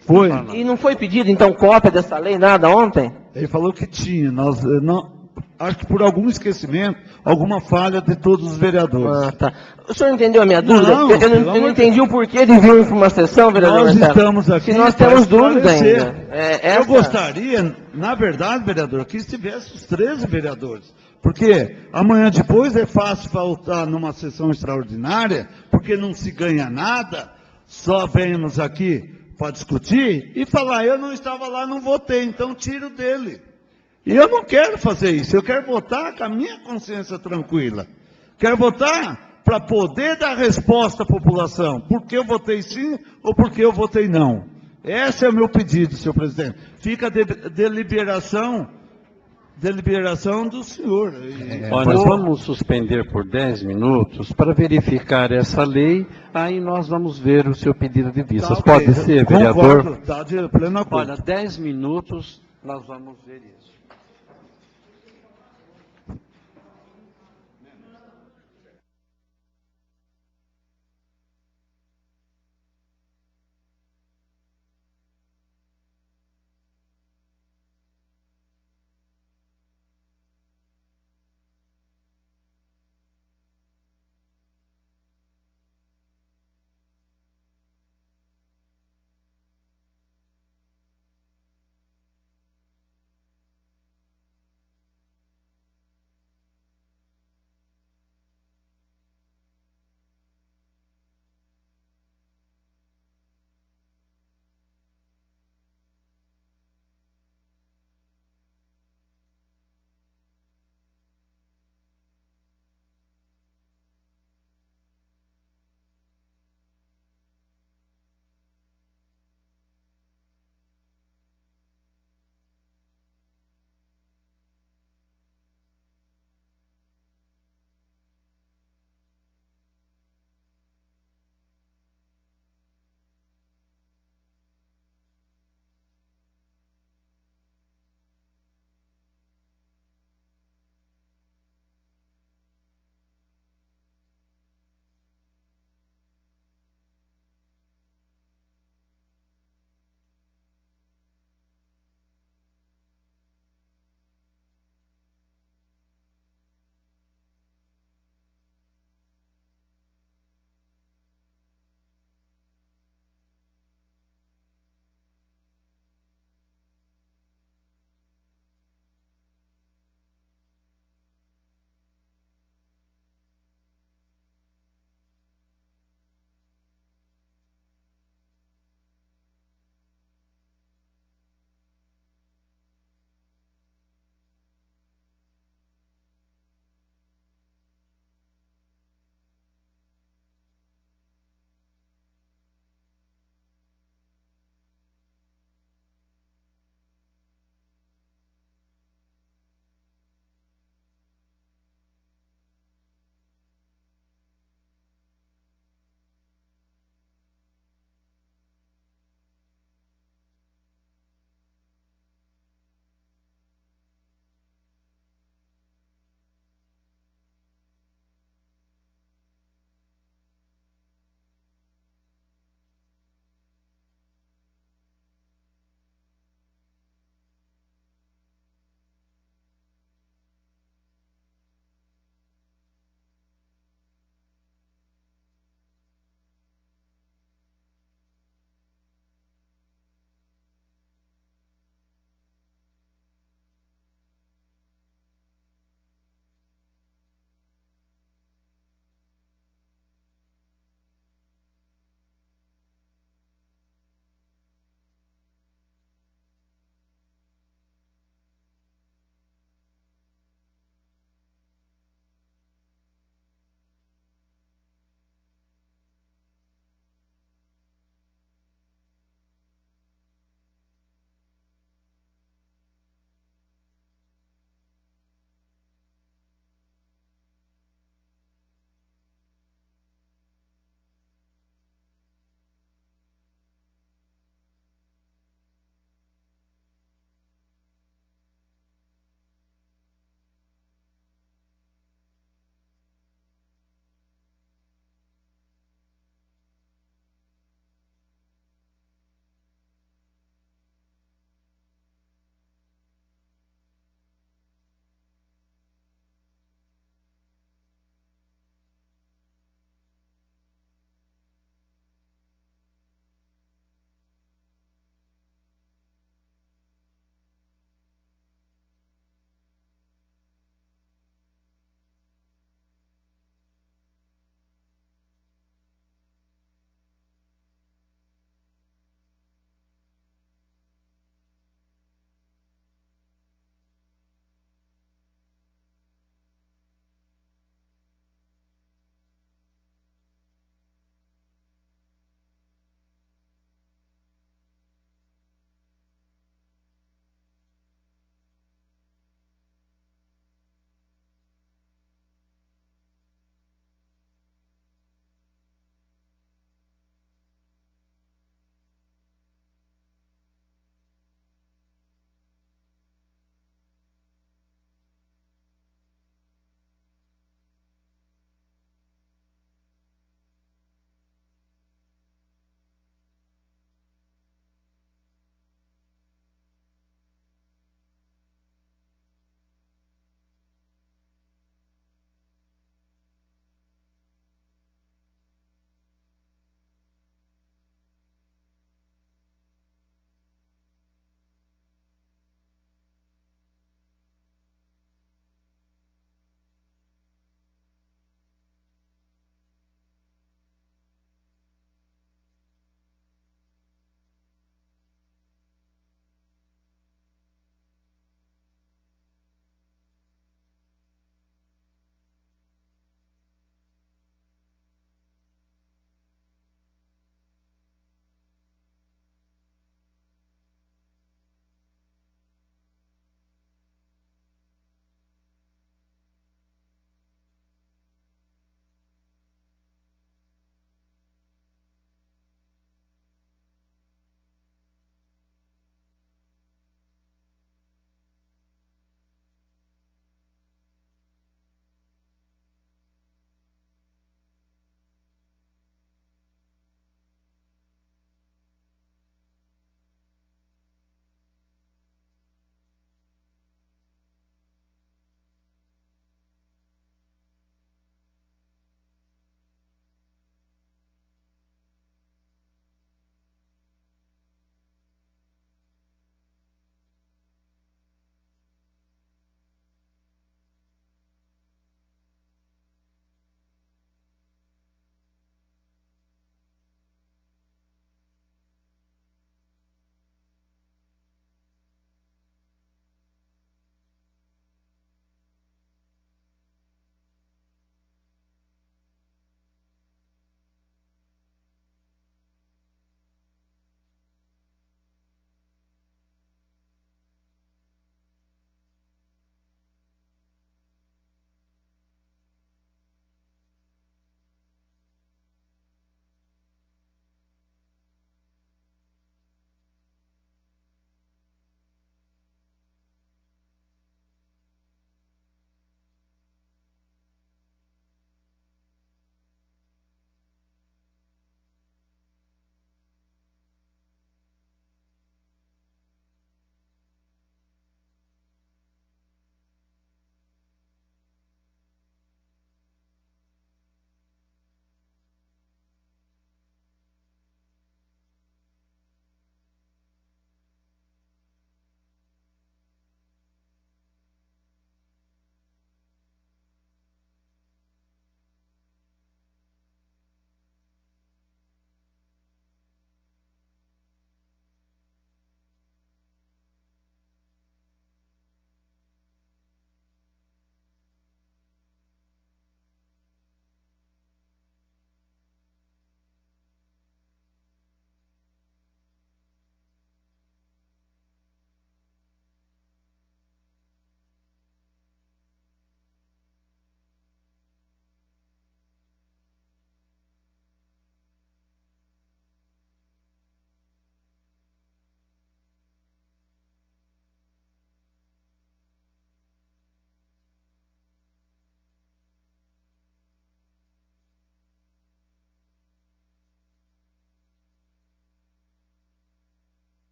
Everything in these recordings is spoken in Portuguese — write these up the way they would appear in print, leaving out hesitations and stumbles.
Foi. E não foi pedido, então, cópia dessa lei, nada, ontem? Ele falou que tinha. Nós, não, acho que por algum esquecimento, alguma falha de todos os vereadores. Ah, tá. O senhor entendeu a minha dúvida? Não, eu pelo não amor entendi de o porquê de vir para uma sessão, vereador Nós Marcelo. estamos aqui Se nós para temos dúvida esclarecer. ainda. Eu gostaria, na verdade, vereador, que estivesse os 13 vereadores. Porque amanhã depois é fácil faltar numa sessão extraordinária, porque não se ganha nada, só venhamos aqui para discutir e falar, eu não estava lá, não votei, então tiro dele. E eu não quero fazer isso, eu quero votar com a minha consciência tranquila. Quero votar para poder dar resposta à população, porque eu votei sim ou porque eu votei não. Esse é o meu pedido, senhor presidente. Fica a deliberação do senhor. Olha, nós vamos suspender por 10 minutos para verificar essa lei, aí nós vamos ver o seu pedido de vistas. Tá, Pode ser, vereador? Concordo, está de pleno acordo. Olha, 10 minutos, nós vamos ver isso.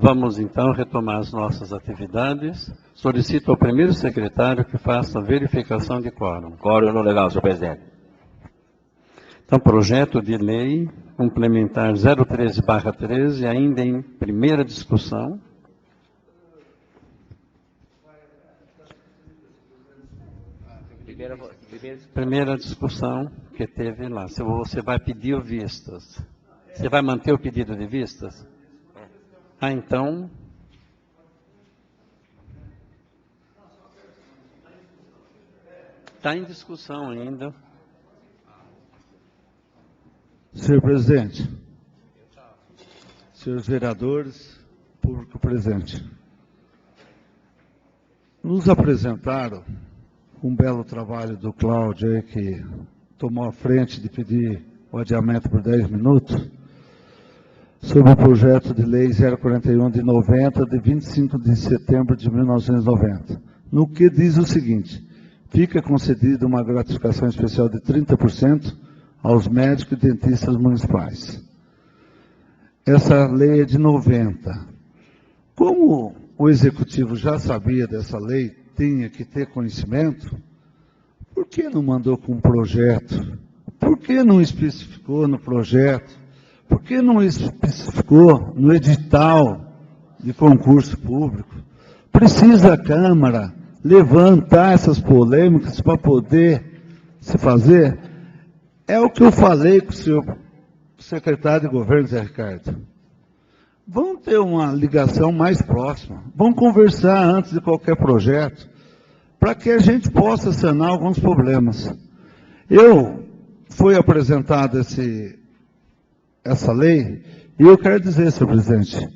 Vamos então retomar as nossas atividades. Solicito ao primeiro secretário que faça a verificação de quórum. Quórum não legal, senhor presidente. Então, projeto de lei complementar 013/13, ainda em primeira discussão. Primeira discussão que teve lá. Se você vai pedir vistas. Você vai manter o pedido de vistas? Ah, então... Está em discussão ainda. Senhor presidente, senhores vereadores, público presente, nos apresentaram um belo trabalho do Cláudio aí, que tomou a frente de pedir o adiamento por 10 minutos, sobre o projeto de lei 041 de 90, de 25 de setembro de 1990, no que diz o seguinte: fica concedida uma gratificação especial de 30% aos médicos e dentistas municipais. Essa lei é de 90. Como o executivo já sabia dessa lei, tinha que ter conhecimento, por que não mandou com um projeto? Por que não especificou no projeto? Por que não especificou no edital de concurso público? Precisa a Câmara levantar essas polêmicas para poder se fazer? É o que eu falei com o senhor secretário de governo, Zé Ricardo. Vamos ter uma ligação mais próxima. Vamos conversar antes de qualquer projeto, para que a gente possa sanar alguns problemas. Foi apresentada essa lei, e eu quero dizer, senhor presidente,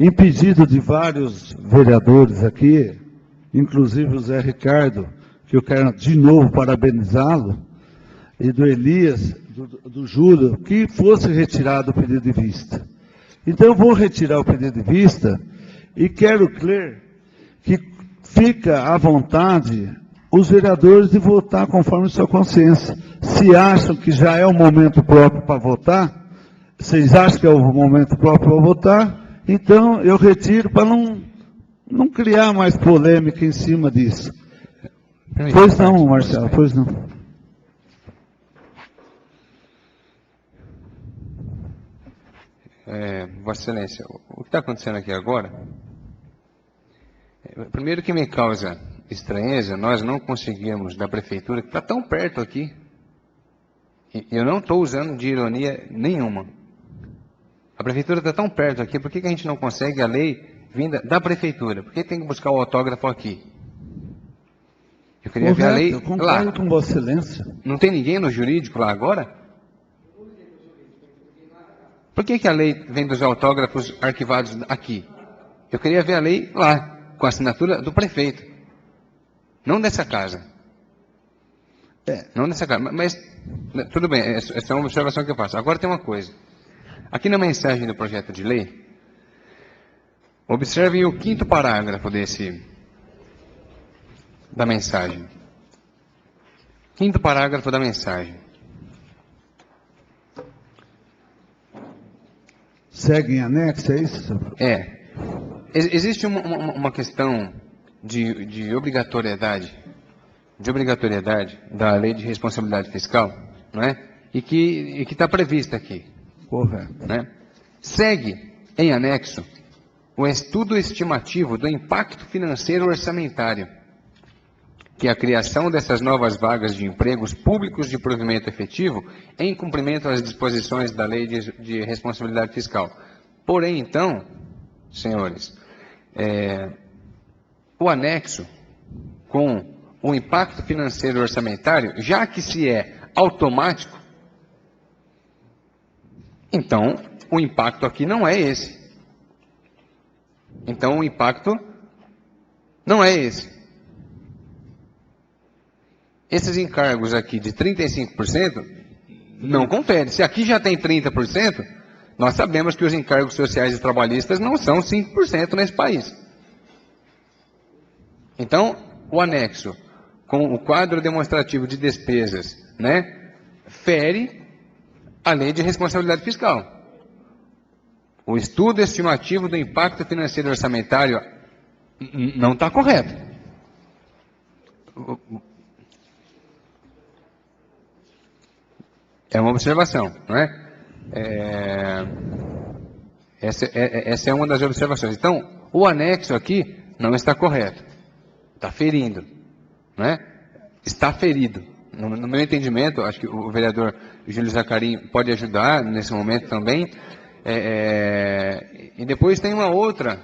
em pedido de vários vereadores aqui, inclusive o Zé Ricardo, que eu quero de novo parabenizá-lo, e do Elias, do Júlio, que fosse retirado o pedido de vista. Então eu vou retirar o pedido de vista e quero crer que fica à vontade os vereadores de votar conforme sua consciência. Se acham que já é o momento próprio para votar, vocês acham que é o momento próprio para votar, então eu retiro para não criar mais polêmica em cima disso. Pois não, Marcelo, pois não. Vossa Excelência, o que está acontecendo aqui agora, primeiro que me causa estranheza, nós não conseguimos da Prefeitura, que está tão perto aqui, e eu não estou usando de ironia nenhuma, a Prefeitura está tão perto aqui, por que a gente não consegue a lei vinda da Prefeitura? Por que tem que buscar o autógrafo aqui? Eu queria ver a lei eu concordo lá. com Vossa Excelência. Não tem ninguém no jurídico lá agora? Por que a lei vem dos autógrafos arquivados aqui? Eu queria ver a lei lá, com a assinatura do prefeito. Não dessa casa. Não dessa casa. Mas, tudo bem, essa é uma observação que eu faço. Agora tem uma coisa. Aqui na mensagem do projeto de lei, observem o 5º parágrafo da mensagem. 5º parágrafo da mensagem. Segue em anexo, é isso? Existe uma questão de obrigatoriedade da lei de responsabilidade fiscal, não é? E que está prevista aqui. Correto. Né? Segue em anexo o estudo estimativo do impacto financeiro orçamentário, que a criação dessas novas vagas de empregos públicos de provimento efetivo em cumprimento às disposições da lei de responsabilidade fiscal. Porém, então, senhores, o anexo com o impacto financeiro orçamentário, já que se é automático, então o impacto aqui não é esse. Então o impacto não é esse. Esses encargos aqui de 35% não confere. Se aqui já tem 30%, nós sabemos que os encargos sociais e trabalhistas não são 5% nesse país. Então, o anexo com o quadro demonstrativo de despesas, né, fere a lei de responsabilidade fiscal. O estudo estimativo do impacto financeiro orçamentário não está correto. É uma observação, não é? Essa é uma das observações. Então, o anexo aqui não está correto. Está ferindo, não é? Está ferido. No meu entendimento, acho que o vereador Júlio Zacarim pode ajudar nesse momento também. E depois tem uma outra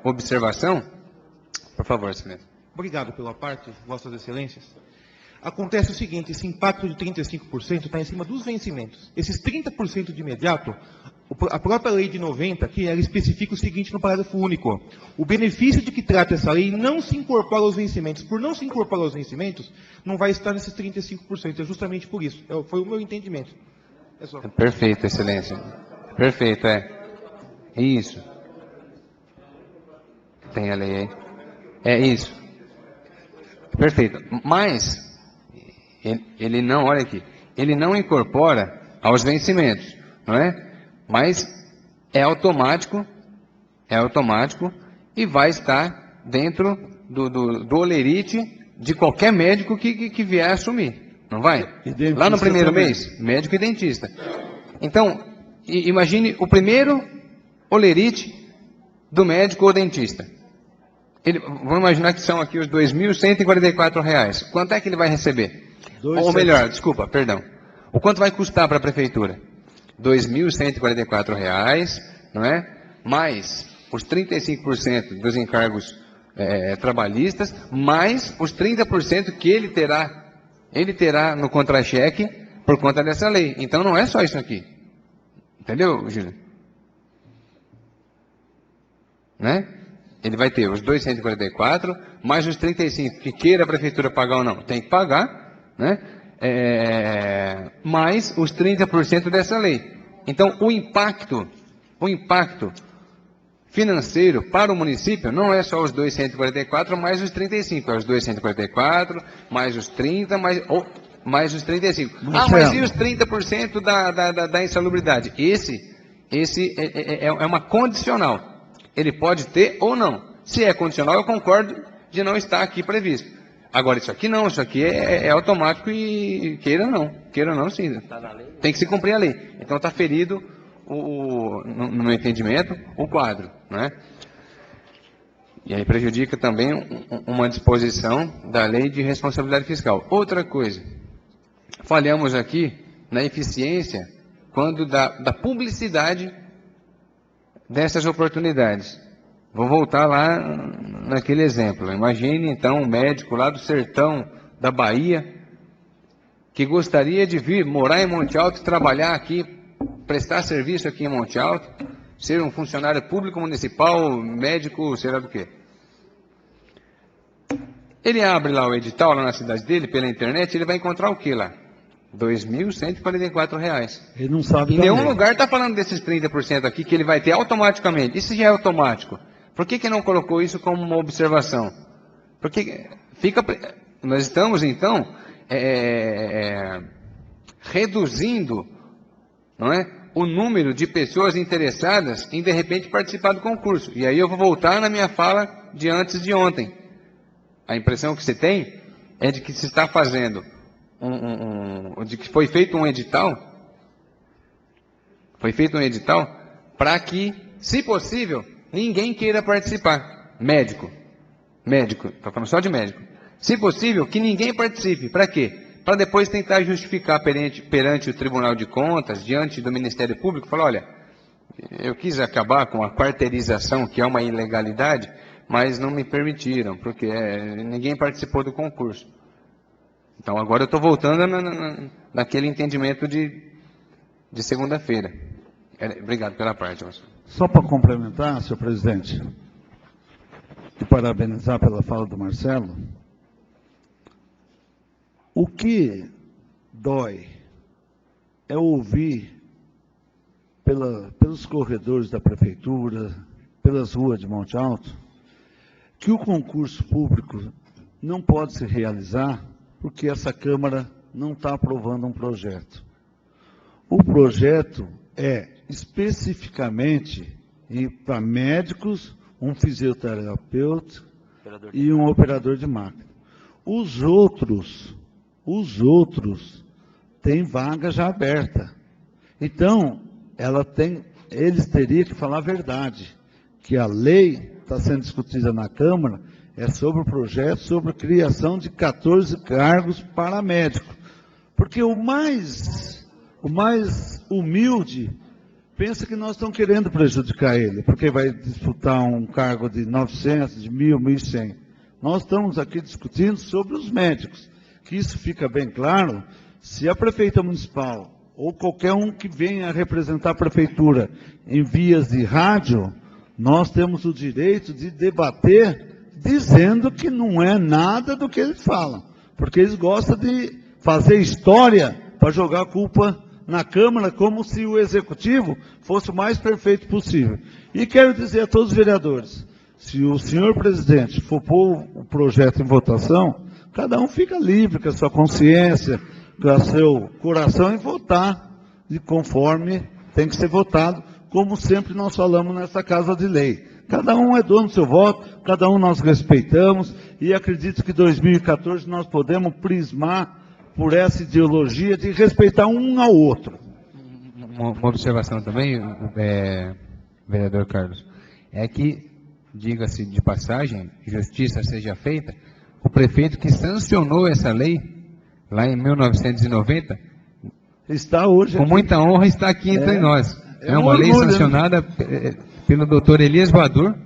observação. Por favor, excelência. Obrigado pela parte, Vossas Excelências. Acontece o seguinte, esse impacto de 35% está em cima dos vencimentos. Esses 30% de imediato, a própria lei de 90, que ela especifica o seguinte no parágrafo único: o benefício de que trata essa lei não se incorpora aos vencimentos. Por não se incorporar aos vencimentos, não vai estar nesses 35%. É justamente por isso. Foi o meu entendimento. É só. Perfeito, excelência. Perfeito, Isso. Tem a lei aí. É isso. Perfeito. Mas ele não, olha aqui, ele não incorpora aos vencimentos, não é? Mas é automático e vai estar dentro do holerite de qualquer médico que vier assumir, não vai? Lá no primeiro mês, médico e dentista. Então, imagine o primeiro holerite do médico ou dentista. Vamos imaginar que são aqui os R$ 2.144. Quanto é que ele vai receber? Ou melhor, desculpa, perdão. O quanto vai custar para a prefeitura? R$ 2.144, não é? Mais os 35% dos encargos trabalhistas, mais os 30% que ele terá no contra-cheque por conta dessa lei. Então não é só isso aqui. Entendeu, Júlio? Né? Ele vai ter os 244, mais os 35, que queira a prefeitura pagar ou não, tem que pagar, né? Mais os 30% dessa lei. Então, o impacto financeiro para o município não é só os 244 mais os 35, é os 244 mais os 30 mais os 35. Mas e os 30% da insalubridade? Esse é uma condicional. Ele pode ter ou não. Se é condicional, eu concordo de não estar aqui previsto. Agora, isso aqui não, isso aqui é automático e queira não, sim. Tem que se cumprir a lei. Então está ferido, no meu entendimento, o quadro, né? E aí prejudica também uma disposição da lei de responsabilidade fiscal. Outra coisa, falhamos aqui na eficiência quando da publicidade dessas oportunidades. Vou voltar lá naquele exemplo. Imagine, então, um médico lá do sertão da Bahia que gostaria de vir morar em Monte Alto, trabalhar aqui, prestar serviço aqui em Monte Alto, ser um funcionário público municipal, médico, sei lá do quê. Ele abre lá o edital, lá na cidade dele, pela internet, ele vai encontrar o quê lá? R$ 2.144. Ele não sabe. Em nenhum lugar está falando desses 30% aqui que ele vai ter automaticamente. Isso já é automático. Por que não colocou isso como uma observação? Porque nós estamos, então, reduzindo, não é, o número de pessoas interessadas em, de repente, participar do concurso. E aí eu vou voltar na minha fala de antes de ontem. A impressão que você tem é de que se está fazendo de que foi feito um edital para que, se possível, ninguém queira participar. Médico, estou falando só de médico. Se possível, que ninguém participe. Para quê? Para depois tentar justificar perante o Tribunal de Contas, diante do Ministério Público, falar, olha, eu quis acabar com a quarteirização, que é uma ilegalidade, mas não me permitiram, porque ninguém participou do concurso. Então, agora eu estou voltando naquele entendimento de segunda-feira. Obrigado pela parte, senhor. Só para complementar, senhor presidente, e parabenizar pela fala do Marcelo, o que dói é ouvir pelos corredores da prefeitura, pelas ruas de Monte Alto, que o concurso público não pode se realizar porque essa Câmara não está aprovando um projeto. O projeto é especificamente para médicos, um fisioterapeuta e um operador de máquina. Os outros têm vaga já aberta. Então, eles teriam que falar a verdade, que a lei está sendo discutida na Câmara é sobre o projeto, sobre a criação de 14 cargos para médicos. Porque o mais humilde pensa que nós estamos querendo prejudicar ele, porque vai disputar um cargo de 900, de 1.000, 1.100. Nós estamos aqui discutindo sobre os médicos, que isso fica bem claro, se a prefeita municipal, ou qualquer um que venha representar a prefeitura em vias de rádio, nós temos o direito de debater dizendo que não é nada do que eles falam, porque eles gostam de fazer história para jogar a culpa na Câmara, como se o Executivo fosse o mais perfeito possível. E quero dizer a todos os vereadores, se o senhor presidente for pôr o projeto em votação, cada um fica livre com a sua consciência, com o seu coração em votar de conforme tem que ser votado, como sempre nós falamos nessa Casa de Lei. Cada um é dono do seu voto, cada um nós respeitamos, e acredito que 2014 nós podemos prismar por essa ideologia de respeitar um ao outro. Uma observação também, vereador Carlos, é que, diga-se de passagem, justiça seja feita, o prefeito que sancionou essa lei, lá em 1990, está hoje com aqui. Muita honra, está aqui entre nós. É uma lei orgulho, né? sancionada pelo doutor Elias Badur,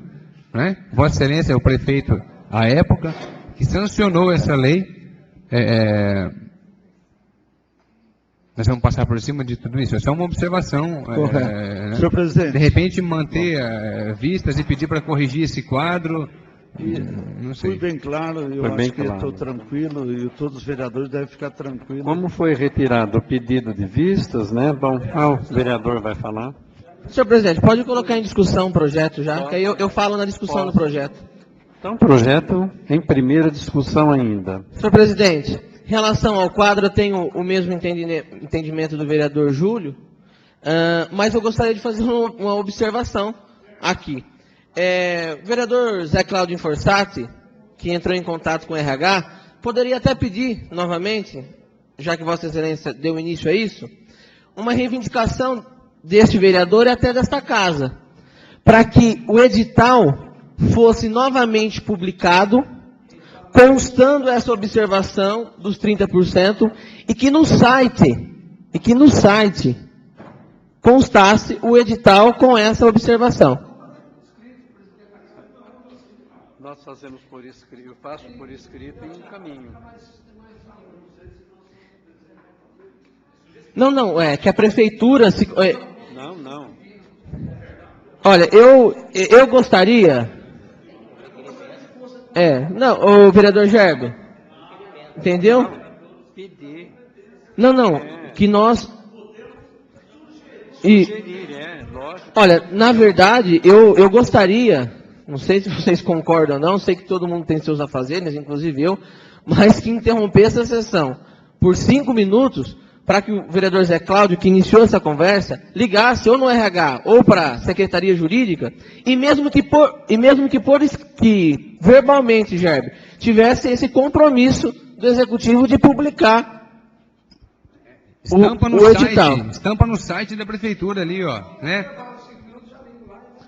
né? Vossa Excelência é o prefeito à época, que sancionou essa lei. Nós vamos passar por cima de tudo isso. É só uma observação. Né? Senhor presidente. De repente, manter vistas e pedir para corrigir esse quadro. Não sei. Fui bem claro, eu Foi bem acho que claro. estou tranquilo e todos os vereadores devem ficar tranquilos. Como foi retirado o pedido de vistas, né? Bom, o vereador vai falar. Senhor presidente, pode colocar em discussão o projeto já, que aí eu falo na discussão do projeto. Então, projeto em primeira discussão ainda. Senhor presidente, em relação ao quadro, eu tenho o mesmo entendimento do vereador Júlio, mas eu gostaria de fazer uma observação aqui. O vereador Zé Cláudio Inforsati, que entrou em contato com o RH, poderia até pedir novamente, já que Vossa Excelência deu início a isso, uma reivindicação deste vereador e até desta casa, para que o edital fosse novamente publicado, constando essa observação dos 30%, e que no site constasse o edital com essa observação. Nós fazemos por escrito, eu faço por escrito e encaminho. Não, que a prefeitura... Não. Olha, eu gostaria... o vereador Gerber, entendeu? Pedir. Não, que nós... Sugerir, lógico. Olha, na verdade, eu gostaria, não sei se vocês concordam ou não, sei que todo mundo tem seus afazeres, inclusive eu, mas que interrompesse a sessão por 5 minutos, para que o vereador Zé Cláudio, que iniciou essa conversa, ligasse ou no RH ou para a Secretaria Jurídica, e mesmo que verbalmente, Gerber, tivesse esse compromisso do Executivo de publicar o edital. Estampa no site da prefeitura ali, ó, né?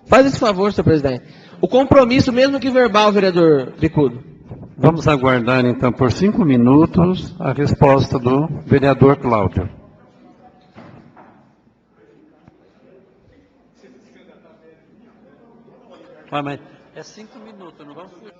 Faz esse favor, senhor presidente. O compromisso, mesmo que verbal, vereador Bicudo. Vamos aguardar, então, por 5 minutos, a resposta do vereador Cláudio. Mas é 5 minutos, não vamos fugir.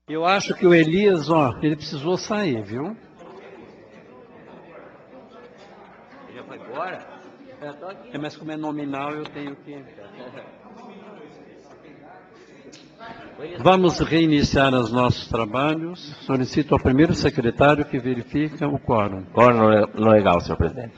Eu acho que o Elias, ele precisou sair, viu? Já foi embora? Mas como é nominal, eu tenho que... Vamos reiniciar os nossos trabalhos. Solicito ao primeiro secretário que verifique o quórum. Quórum não legal, senhor presidente.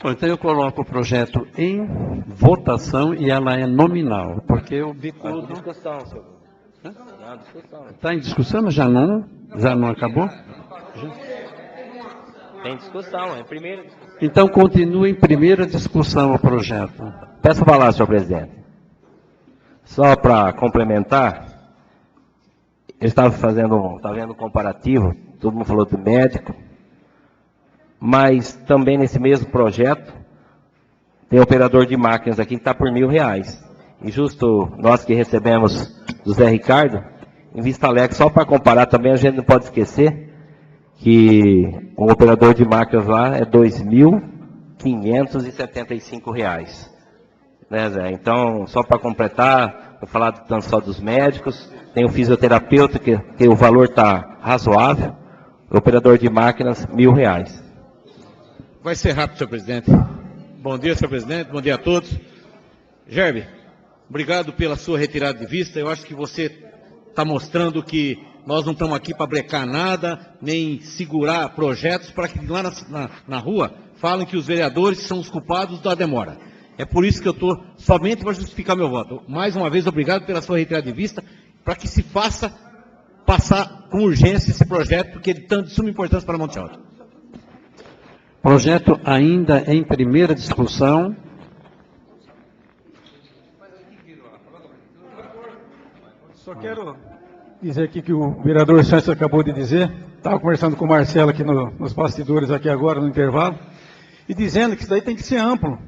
Bom, então eu coloco o projeto em votação e ela é nominal, porque o bicudo... Discussão, senhor. Não, discussão. Está em discussão, mas já não acabou? Tem discussão, é primeira discussão. Então continua em primeira discussão o projeto. Peço a palavra, senhor presidente. Só para complementar, eu estava vendo um comparativo, todo mundo falou do médico, mas também nesse mesmo projeto, tem operador de máquinas aqui que está por R$1.000. E justo nós que recebemos do Zé Ricardo, em Vista Alegre, só para comparar também, a gente não pode esquecer que o operador de máquinas lá é R$2.575. Né, Zé? Então, só para completar, vou falar tanto só dos médicos, tem o fisioterapeuta, que o valor está razoável, o operador de máquinas, R$1.000. Vai ser rápido, senhor presidente. Bom dia, senhor presidente, bom dia a todos. Gerbe, obrigado pela sua retirada de vista. Eu acho que você está mostrando que nós não estamos aqui para brecar nada, nem segurar projetos para que lá na rua falem que os vereadores são os culpados da demora. É por isso que eu estou somente para justificar meu voto. Mais uma vez, obrigado pela sua retirada de vista, para que se faça passar com urgência esse projeto, porque ele é de suma importância para Monte Alto. Projeto ainda em primeira discussão. Só quero dizer aqui que o vereador Santos acabou de dizer, estava conversando com o Marcelo aqui nos bastidores aqui agora, no intervalo, e dizendo que isso daí tem que ser amplo.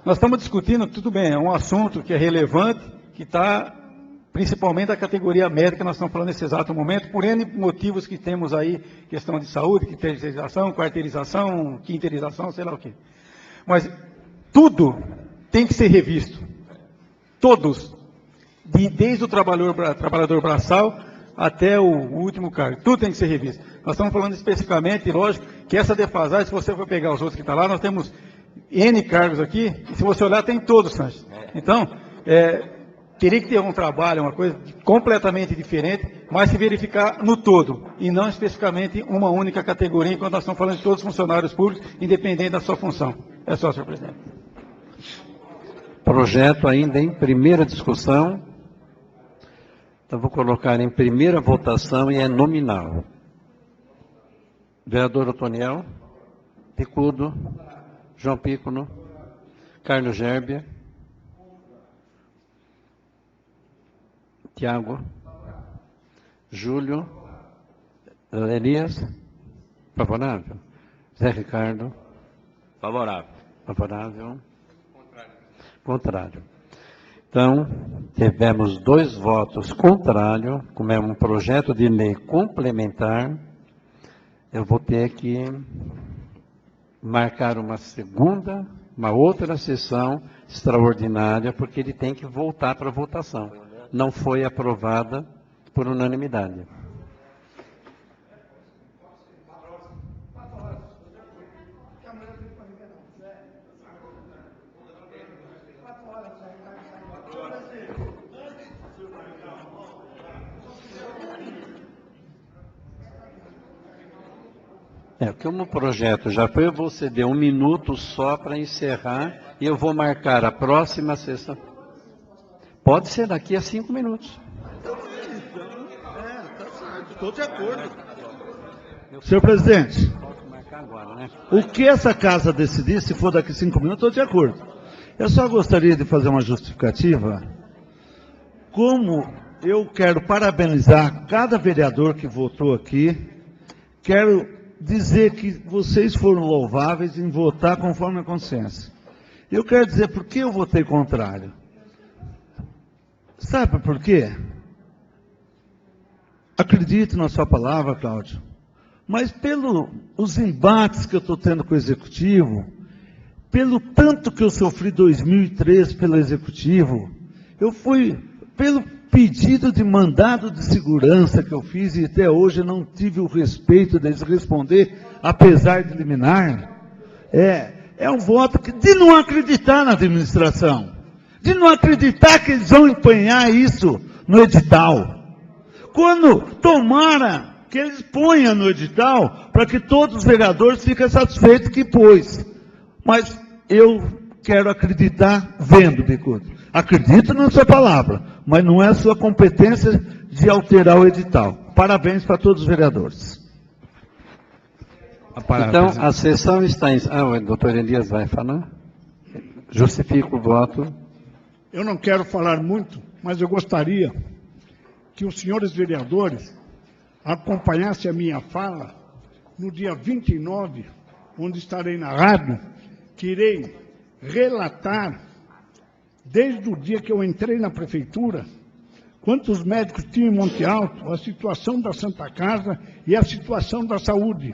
Nós estamos discutindo, tudo bem, é um assunto que é relevante, que está principalmente da categoria médica, nós estamos falando nesse exato momento, por N motivos que temos aí, questão de saúde, terceirização, quarteirização, quinteirização, sei lá o quê. Mas tudo tem que ser revisto. Todos. Desde o trabalhador braçal até o último cargo. Tudo tem que ser revisto. Nós estamos falando especificamente, lógico, que essa defasagem, se você for pegar os outros que estão lá, nós temos N cargos aqui, e se você olhar, tem todos, Sanches. Então, teria que ter um trabalho, uma coisa completamente diferente, mas se verificar no todo, e não especificamente uma única categoria, enquanto nós estamos falando de todos os funcionários públicos, independente da sua função. É só, senhor presidente. Projeto ainda em primeira discussão. Então, vou colocar em primeira votação e é nominal. Vereador Otoniel, Picudo, João Pícono, Carlos Gerbia, Tiago, Júlio, Elias, favorável. Zé Ricardo, Favorável. favorável. Contrário. Então, tivemos 2 votos contrários, como é um projeto de lei complementar, eu vou ter que marcar uma outra sessão extraordinária, porque ele tem que voltar para a votação. Não foi aprovada por unanimidade. Como o projeto já foi, eu vou ceder 1 minuto só para encerrar e eu vou marcar a próxima sessão. Pode ser daqui a 5 minutos. Estou de acordo. Senhor presidente, o que essa casa decidir, se for daqui a 5 minutos, estou de acordo. Eu só gostaria de fazer uma justificativa. Como eu quero parabenizar cada vereador que votou aqui, quero dizer que vocês foram louváveis em votar conforme a consciência. Eu quero dizer por que eu votei contrário. Sabe por quê? Acredito na sua palavra, Cláudio, mas pelos embates que eu estou tendo com o Executivo, pelo tanto que eu sofri em 2013 pelo Executivo, eu fui, pedido de mandado de segurança que eu fiz e até hoje não tive o respeito deles responder, apesar de liminar, é um voto de não acreditar na administração, de não acreditar que eles vão empenhar isso no edital. Quando tomara que eles ponham no edital, para que todos os vereadores fiquem satisfeitos que pôs. Mas eu quero acreditar vendo, Bicudo. Acredito na sua palavra, mas não é a sua competência de alterar o edital. Parabéns para todos os vereadores. Então, a sessão está em... o doutor Elias vai falar? Justifico o voto. Eu não quero falar muito, mas eu gostaria que os senhores vereadores acompanhassem a minha fala no dia 29, onde estarei na rádio, que irei relatar, desde o dia que eu entrei na prefeitura, quantos médicos tinham em Monte Alto, a situação da Santa Casa e a situação da saúde.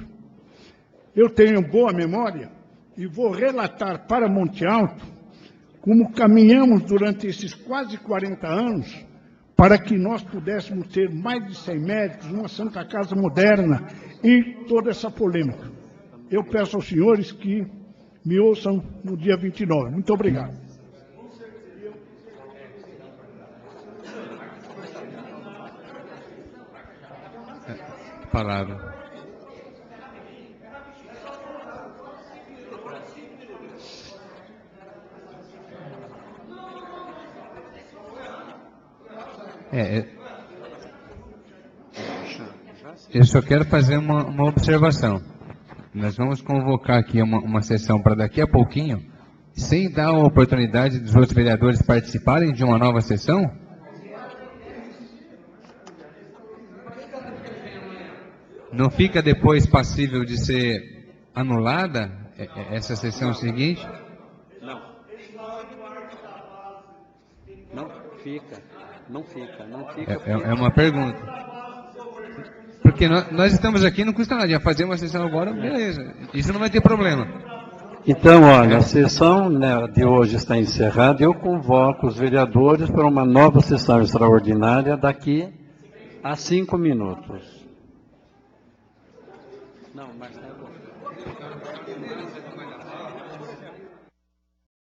Eu tenho boa memória e vou relatar para Monte Alto como caminhamos durante esses quase 40 anos para que nós pudéssemos ter mais de 100 médicos, uma Santa Casa moderna e toda essa polêmica. Eu peço aos senhores que me ouçam no dia 29. Muito obrigado. Palavra. Eu só quero fazer uma observação. Nós vamos convocar aqui uma sessão para daqui a pouquinho, sem dar a oportunidade dos outros vereadores participarem de uma nova sessão? Não fica depois passível de ser anulada essa sessão seguinte? Não fica. É uma pergunta. Porque nós estamos aqui, não custa nada. Já fazer uma sessão agora, beleza. Isso não vai ter problema. Então, olha, a sessão de hoje está encerrada. Eu convoco os vereadores para uma nova sessão extraordinária daqui a 5 minutos. Não, mas